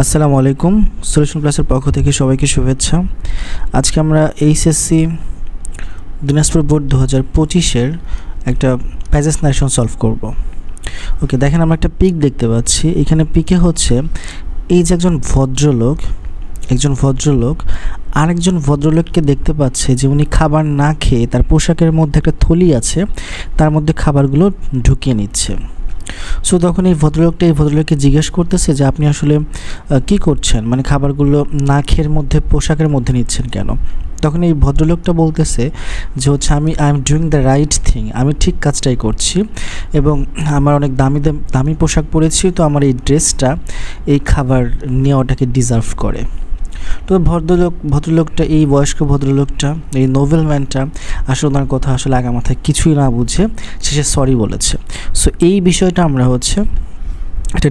আসসালামু আলাইকুম। সলিউশন ক্লাসের পক্ষ থেকে সবাইকে শুভেচ্ছা। আজকে আমরা এইচএসসি দিনাজপুর বোর্ড 2025-এর একটা প্যাসেজ নারেশন সলভ করব। ওকে, দেখেন আমরা একটা পিক দেখতে পাচ্ছি। এখানে পিকে হচ্ছে এই যে একজন ভদ্রলোক আরেকজন ভদ্রলোককে দেখতে পাচ্ছে যে উনি খাবার না খেয়ে তার পোশাকের মধ্যে একটা থলি আছে, তার মধ্যে খাবারগুলো ঢুকিয়ে নিচ্ছে। সো তখন এই ভদ্রলোককে জিজ্ঞেস করতেছে যে আপনি আসলে কি করছেন, মানে খাবারগুলো না খেয়ের মধ্যে পোশাকের মধ্যে নিচ্ছেন কেন? তখন এই ভদ্রলোকটা বলতেছে যে হচ্ছে I am doing the right thing, আমি ঠিক কাজটাই করছি এবং আমার অনেক দামি পোশাক পরেছি, তো আমার এই ড্রেসটা এই খাবার নেওয়াটাকে ডিজার্ভ করে। তো ভদ্রলোকটা এই বয়স্ক ভদ্রলোকটা, এই নোবেল ম্যানটা আসলে ওনার কথা আসলে আগা মাথায় কিছুই না বুঝে শেষে সরি বলেছে। সো এই বিষয়টা আমরা হচ্ছে একটা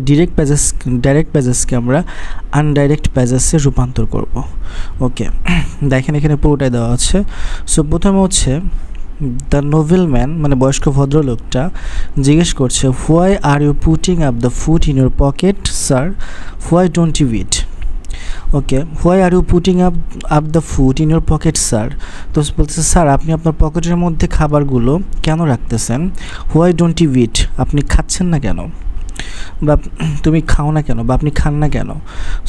ডাইরেক্ট প্যাসেজকে আমরা আনডাইরেক্ট প্যাসেজে রূপান্তর করব। ওকে, দেখেন এখানে পুরোটাই দেওয়া আছে। সো প্রথমে হচ্ছে দ্য নোবেল ম্যান মানে বয়স্ক ভদ্রলোকটা জিজ্ঞেস করছে, why are you putting up the food in your pocket sir, why don't you eat? Okay, why are you putting up the food in your pocket sir? তো বলতেছে sir আপনি আপনার পকেটের মধ্যে খাবারগুলো কেন রাখতেছেন? হোয়াই ডোন্ট ইউ ইট, আপনি খাচ্ছেন না কেন, বা তুমি খাও না কেন, বা আপনি খান না কেন?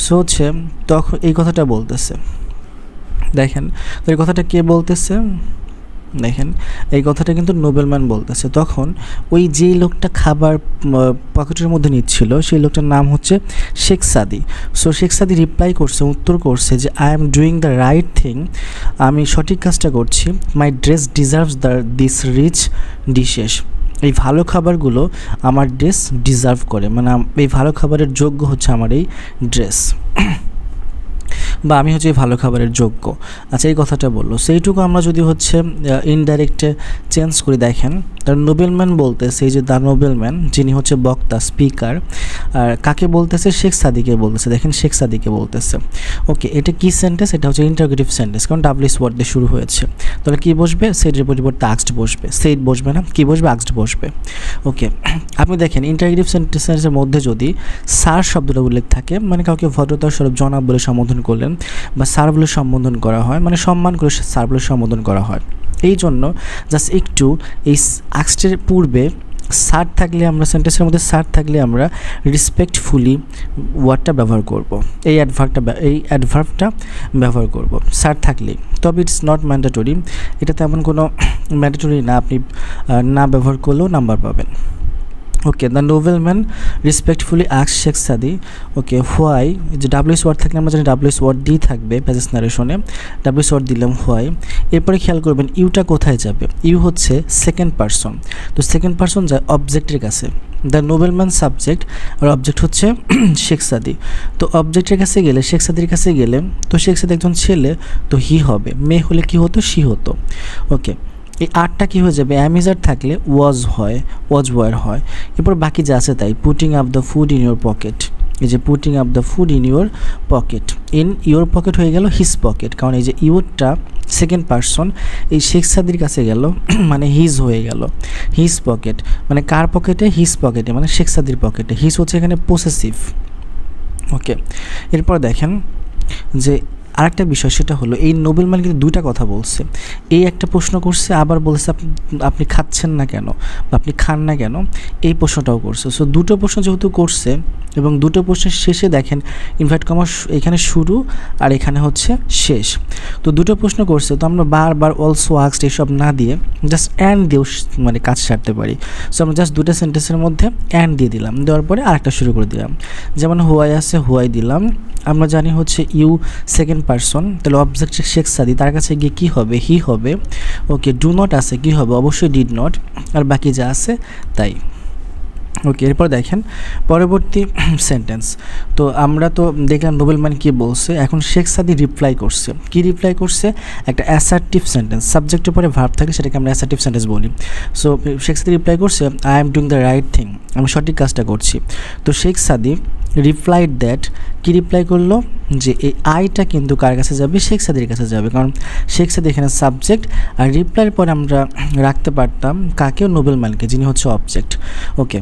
সো হচ্ছে তখন এই কথাটা বলতেছে। দেখেন তো এই কথাটা কে বলতেছে? দেখেন এই কথাটা কিন্তু নোবেলম্যান বলতেছে। তখন ওই যেই লোকটা খাবার পকেটের মধ্যে নিচ্ছিল সেই লোকটার নাম হচ্ছে শেখ সাদি। সো শেখ সাদি উত্তর করছে যে I am doing the right thing, আমি সঠিক কাজটা করছি। My dress deserves this rich dishes, এই ভালো খাবারগুলো আমার ড্রেস ডিজার্ভ করে, মানে এই ভালো খাবারের যোগ্য হচ্ছে আমার এই ড্রেস, বা আমি হচ্ছে ভালো খাবারের যোগ্য। আচ্ছা, এই কথাটা বললো। সেইটুকু আমরা যদি হচ্ছে ইনডাইরেক্টে চেঞ্জ করি, দেখেন তার নোবেলম্যান বলতেছে, এই যে দ্য নোবেলম্যান যিনি হচ্ছে বক্তা স্পিকার, আর কাকে বলতেছে? শেখ সাদিকে বলতেছে। দেখেন শেখ সাদিকে বলতেছে। ওকে, এটা কি সেন্টেন্স? এটা হচ্ছে ইন্টারোগেটিভ সেন্টেন্স, কারণ ডাব্লিউএস ওয়ার্ড দিয়ে শুরু হয়েছে। তাহলে কি বসবে? সেইডের পরিবর্তে আক্সড বসবে। সেইড বসবে না, কি বসবে? আক্সড বসবে। ওকে, আপনি দেখেন ইন্টারোগেটিভ সেন্টেন্সের মধ্যে যদি স্যার শব্দটা উল্লেখ থাকে, মানে কাউকে ভদ্রতার স্বরূপ জনাব বলে সম্বোধন করলেন, বা স্যার বলে সম্বোধন করা হয়, মানে সম্মান করে স্যার বলে সম্বোধন করা হয়। এই জন্য জাস্ট একটু এই আক্সডের পূর্বে স্যার থাকলে আমরা সেন্টেন্সের মধ্যে স্যার থাকলে আমরা রেসপেক্টফুলি ওয়ার্ডটা ব্যবহার করব, এই অ্যাডভার্বটা ব্যবহার করব স্যার থাকলেই। তবে ইটস নট ম্যান্ডেটরি, এটা তেমন কোনো ম্যান্ডেটরি না, আপনি না ব্যবহার করলেও নাম্বার পাবেন। ওকে, the nobleman respectfully asked Sheikh সাদি, ওকে, হোয়াই, যে ডাব্লিউএস ওয়ার্ড থাকলে আমরা জানি ডাব্লিউএস ওয়ার্ড দিয়ে থাকবে প্যাসেজ নারেশনে, ডাব্লিউএস ওয়ার্ড দিলাম হোয়াই। এরপরে খেয়াল করবেন ইউটা কোথায় যাবে? ইউ হচ্ছে সেকেন্ড পারসন, তো সেকেন্ড পারসন যায় অবজেক্টের কাছে। The nobleman subject, R object হচ্ছে শেখ সাদি। তো অবজেক্টের কাছে গেলে, শেখ সাদির কাছে গেলে, তো শেখ সাদি একজন ছেলে, তো হি হবে। মেয়ে হলে কি হতো? শি হতো। ওকে, এই আরটা কী হয়ে যাবে? অ্যামিজার থাকলে ওয়াজ হয়, ওয়াজ ওয়ার হয়। এরপর বাকি যা আছে তাই। Putting up the food in your pocket, এই যে putting up the food in your pocket, in your pocket হয়ে গেল হিজ পকেট, কারণ এই যে ইউরটা সেকেন্ড পারসন এই শেখ সাদির কাছে গেল মানে হিজ হয়ে গেল। হিজ পকেট মানে কার পকেটে? হিজ পকেটে, মানে শেখ সাদির পকেটে। হিজ হচ্ছে এখানে পসেসিভ। ওকে, এরপর দেখেন যে আরেকটা বিষয়, সেটা হলো এই নোবেলম্যান কিন্তু দুইটা কথা বলছে। এই একটা প্রশ্ন করছে, আবার বলছে আপনি খাচ্ছেন না কেন, বা আপনি খান না কেন, এই প্রশ্নটাও করছে। সো দুটো প্রশ্ন যেহেতু করছে এবং দুটো প্রশ্নের শেষে দেখেন ইনভার্ট কমা এখানে শুরু আর এখানে হচ্ছে শেষ, তো দুটো প্রশ্ন করছে। তো আমরা বারবার অলসো আস্কড এসব না দিয়ে জাস্ট অ্যান্ড দিয়েও মানে কাজ সারতে পারি। সো আমরা জাস্ট দুটো সেন্টেন্সের মধ্যে অ্যান্ড দিয়ে দিলাম, দেওয়ার পরে আরেকটা শুরু করে দিলাম। যেমন হোয়াই আছে, হোয়াই দিলাম। আমরা জানি হচ্ছে ইউ সেকেন্ড পারসন, তাহলে অবজেক্ট শেখ সাদি, তার কাছে গিয়ে কী হবে? হি হবে। ওকে, ডু নট আছে, কী হবে? অবশ্যই ডিড নট, আর বাকি যা আছে তাই। ওকে, এরপর দেখেন পরবর্তী সেন্টেন্স। তো আমরা তো দেখলাম নোবেলম্যান কী বলছে, এখন শেখ সাদি রিপ্লাই করছে। কি রিপ্লাই করছে? একটা অ্যাসার্টিভ সেন্টেন্স, সাবজেক্টের পরে ভার্ব থাকে, সেটাকে আমরা অ্যাসার্টিভ সেন্টেন্স বলি। সো শেখ সাদি রিপ্লাই করছে I am doing the right thing, আমি সঠিক কাজটা করছি। তো শেখ সাদি রিপ্লাইড দ্যাট, কি রিপ্লাই করলো? যে এই আইটা কিন্তু কার কাছে যাবে? শেখ সাদির কাছে যাবে, কারণ শেখ সাদি এখানে সাবজেক্ট, আর রিপ্লাইয়ের পরে আমরা রাখতে পারতাম কাকেও? নোবেলম্যানকে, যিনি হচ্ছে অবজেক্ট। ওকে,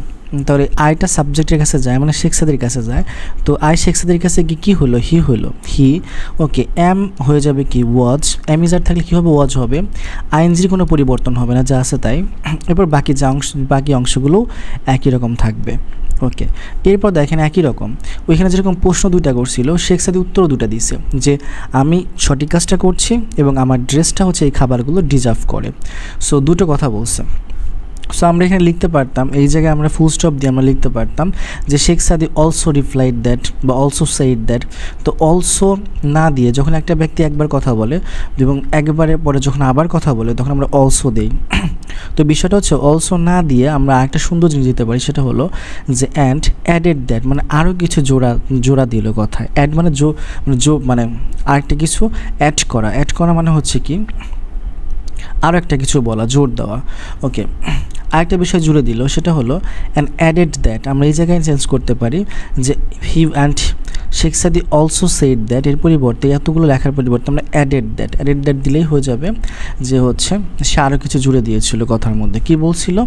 তাহলে আইটা সাবজেক্টের কাছে যায়, মানে শেখ সাদির কাছে যায়। তো আই শেখ সাদির কাছে গিয়ে কী হলো, হি হলো, হি। ওকে, এম হয়ে যাবে কি ওয়াজ, এম ইজ আর থাকলে কী হবে, ওয়াজ হবে। আইএনজির কোনো পরিবর্তন হবে না, যা আছে তাই। এরপর বাকি অংশগুলোও একই রকম থাকবে। ওকে, এরপর দেখেন একই রকম ওইখানে যেরকম প্রশ্ন দুইটা করছিল, শেখ সাদি উত্তরও দুটা দিছে যে আমি সঠিক কাজটা করছি এবং আমার ড্রেসটা হচ্ছে এই খাবারগুলো ডিজার্ভ করে। সো দুটো কথা বলছে। সো আমরা এখানে লিখতে পারতাম, এই জায়গায় আমরা ফুল স্টপ দিয়ে আমরা লিখতে পারতাম যে শেখ সাদি অলসো রিপ্লাইড দ্যাট বা অলসো সেইড দ্যাট। তো অলসো না দিয়ে যখন একটা ব্যক্তি একবার কথা বলে এবং একবারের পরে যখন আবার কথা বলে তখন আমরা অলসো দিই। তো বিষয়টা হচ্ছে অলসো না দিয়ে আমরা আরেকটা সুন্দর জিনিস দিতে পারি, সেটা হলো যে অ্যান্ড অ্যাডেড দ্যাট, মানে আরও কিছু জোড়া দিল কথায়। অ্যাড মানে মানে আরেকটা কিছু অ্যাড করা মানে হচ্ছে কি আরও একটা কিছু বলা, জোর দেওয়া। ওকে, আরেকটা বিষয় জুড়ে দিল, সেটা হলো অ্যান্ড অ্যাডেড দ্যাট। আমরা এই জায়গায় চেঞ্জ করতে পারি যে হি অ্যান্ড শেখ সাদি অলসো সেইড দ্যাট, এর পরিবর্তে এতগুলো লেখার পরিবর্তে আমরা অ্যাডেড দ্যাট দিলেই হয়ে যাবে যে হচ্ছে সে আরও কিছু জুড়ে দিয়েছিল কথার মধ্যে। কি বলছিল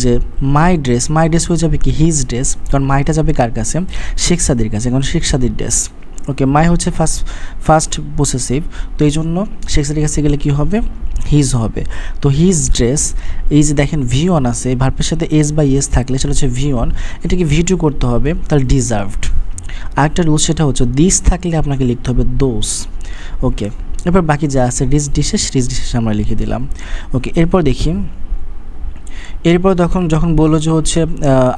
যে মাই ড্রেস হয়ে যাবে কি হিজ ড্রেস, কারণ মাইটা যাবে কার কাছে, শেখ সাদির কাছে, কারণ শেখ সাদির ড্রেস। ওকে, মাই হচ্ছে ফার্স্ট পসেসিভ, তো এই জন্য শেখ সাদির কাছে গেলে কী হবে, হিজ হবে। তো হিজ ড্রেস, এই যে দেখেন ভি ওয়ান আছে, ভার্বের সাথে এস বা ইয়েস থাকলে সেটা হচ্ছে ভি ওয়ান, এটাকে ভি টু করতে হবে, তাহলে ডিজার্ভড। আরেকটা রুল সেটা হচ্ছে দিস থাকলে আপনাকে লিখতে হবে দোস। ওকে, এরপর বাকি যা আছে ডিশেস আমরা লিখে দিলাম। ওকে, এরপর দেখি, এরপর যখন বললো যে হচ্ছে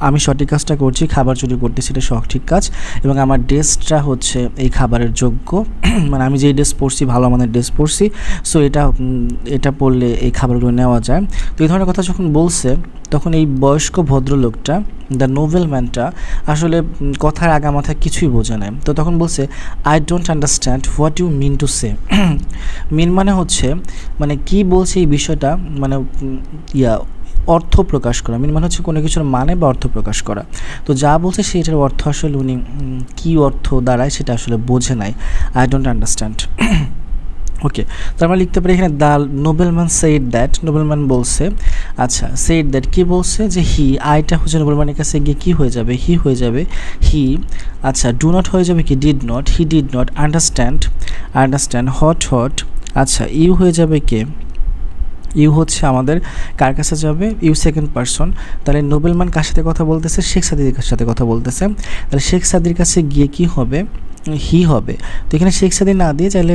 আমি সঠিক কাজটা করছি, খাবার চুরি করতেছি, এটা সঠিক কাজ এবং আমার ড্রেসটা হচ্ছে এই খাবারের যোগ্য, মানে আমি যেই ড্রেস পরছি ভালো মানের ড্রেস পরছি, সো এটা পরলে এই খাবারগুলো নেওয়া যায়। তো এই ধরনের কথা যখন বলছে তখন এই বয়স্ক ভদ্রলোকটা, দ্য নোবেলম্যানটা, আসলে কথার আগামাথায় কিছুই বোঝে না। তো তখন বলছে I don't understand what you mean to say. Mean মানে হচ্ছে মানে কি বলছে এই বিষয়টা, মানে অর্থ প্রকাশ করা। মিন মানে হচ্ছে কোনো কিছুর মানে বা অর্থ প্রকাশ করা। তো যা বলছে সেটার অর্থ আসলে উনি কী অর্থ দাঁড়ায় সেটা আসলে বোঝে নাই, আই ডোন্ট আন্ডারস্ট্যান্ড। ওকে, তো আমরা লিখতে পারি এখানে the nobleman said that, nobleman বলছে, আচ্ছা সেইড দ্যাট কী বলছে যে হি, আইটা হচ্ছে নোবেলম্যানের কাছে গিয়ে কী হয়ে যাবে, হি হয়ে যাবে, হি। আচ্ছা, ডু নট হয়ে যাবে কি did not, he did not understand hot. আচ্ছা, ইউ হয়ে যাবে কে, ইউ হচ্ছে আমাদের কার কাছে যাবে, ইউ সেকেন্ড পারসন। তাহলে নোবেলম্যান কার সাথে কথা বলতেছে, শেখ সাদির সাথে কথা বলতেছে, তাহলে শেখ সাদির কাছে গিয়ে কি হবে, হি হবে। তো এখানে শেখ সাদি না দিয়ে চাইলে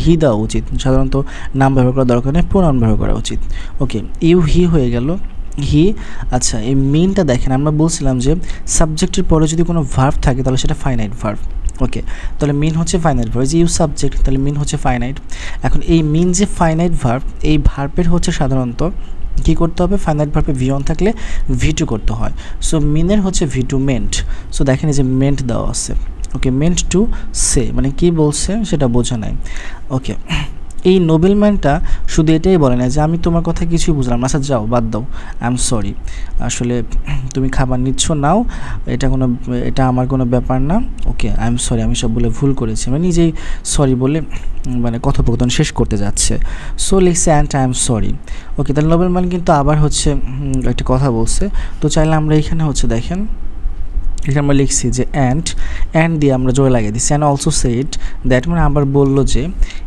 হি দেওয়া উচিত, সাধারণত নাম ব্যবহার করার দরকার নেই, প্রোনাউন ব্যবহার করা উচিত। ওকে, ইউ হি হয়ে গেল, হি। আচ্ছা, এই মিনটা দেখেন আমরা বলছিলাম যে সাবজেক্টের পরে যদি কোনো ভার্ব থাকে তাহলে সেটা ফাইনাইট ভার্ব। ওকে, তাহলে মিন হচ্ছে ফাইনাইট ভার্ব, যে ইউ সাবজেক্ট, তাহলে মিন হচ্ছে ফাইনাইট। এখন এই মিন যে ফাইনাইট ভার্ব, এই ভার্বের হচ্ছে সাধারণত কী করতে হবে, ফাইনাইট ভার্বে ভি ওয়ান থাকলে ভি টু করতে হয়। সো মিনের হচ্ছে ভি টু মেন্ট। সো দেখেন এই যে মেন্ট দেওয়া আছে। ওকে, মেন্ট টু সে, মানে কী বলছে সেটা বোঝা নাই। ওকে, এই নোবেলম্যানটা শুধু এটাই বলে না যে আমি তোমার কথা কিছুই বুঝলাম না, আচ্ছা যাও বাদ দাও, আই এম সরি, আসলে তুমি খাবার নিচ্ছ নাও, এটা আমার কোনো ব্যাপার না, ওকে আই এম সরি, আমি সব বলে ভুল করেছি, মানে নিজেই সরি বলে মানে কথোপকথন শেষ করতে যাচ্ছে। সো লিখছে অ্যান্ড আই এম সরি। ওকে, তাহলে নোবেলম্যান কিন্তু আবার হচ্ছে একটা কথা বলছে। তো চাইলে আমরা এখানে হচ্ছে দেখেন এখানে আমরা লিখছি যে অ্যান্ড দিয়ে আমরা জোরে লাগিয়ে দিচ্ছি, অ্যান্ড অলসো সেইড দ্যাট, মানে আবার বললো যে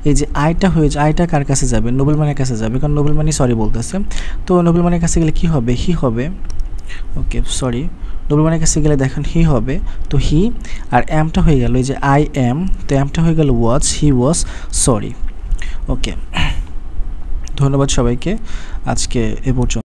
এই যে আইটা কার কাছে যাবে, নোবেলম্যানের কাছে যাবে, কারণ নোবেলম্যানই সরি বলতেছে। তো নোবেলম্যানের কাছে গেলে কি হবে, হি হবে। ওকে, সরি, নোবেলম্যানের কাছে গেলে দেখেন হি হবে, তো হি, আর অ্যামটা হয়ে গেল এই যে আই অ্যাম, তো অ্যামটা হয়ে গেল ওয়াজ, হি ওয়াজ সরি। ওকে, ধন্যবাদ সবাইকে, আজকে এ পর্যন্ত।